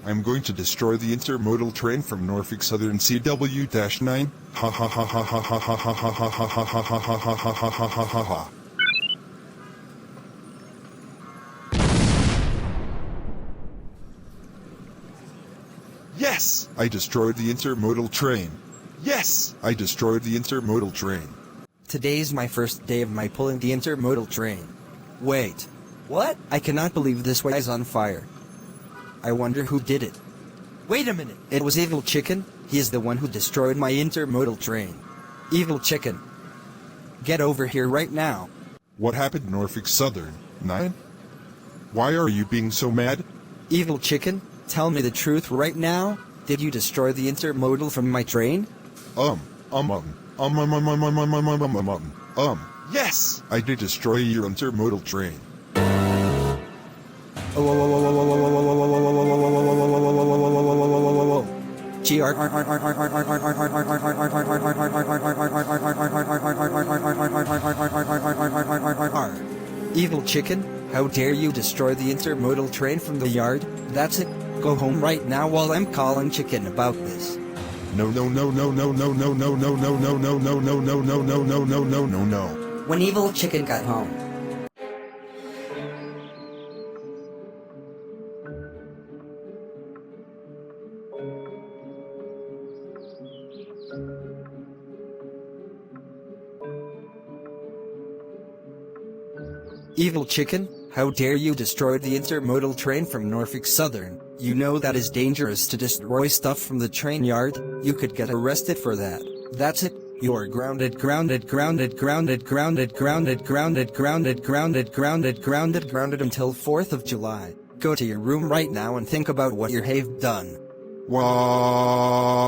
I'm going to destroy the intermodal train from Norfolk Southern CW-9. Ha ha ha ha ha ha ha ha ha ha ha ha ha ha ha ha ha ha ha ha. Yes! I destroyed the intermodal train. Yes! I destroyed the intermodal train. Today's my first day of my pulling the intermodal train. Wait. What? I cannot believe this way is on fire. I wonder who did it. Wait a minute. It was Evil Chicken. He is the one who destroyed my intermodal train. Evil Chicken. Get over here right now. What happened, Norfolk Southern 9? Why are you being so mad? Evil Chicken, tell me the truth right now. Did you destroy the intermodal from my train? Yes! I did destroy your intermodal train. Evil Chicken, how dare you destroy the intermodal train from the yard? That's it. Go home right now while I'm calling Chicken about this. No. When Evil Chicken got home, Evil Chicken, how dare you destroy the intermodal train from Norfolk Southern? You know that is dangerous to destroy stuff from the train yard. You could get arrested for that. That's it. You're grounded until 4th of July. Go to your room right now and think about what you have done. Wow.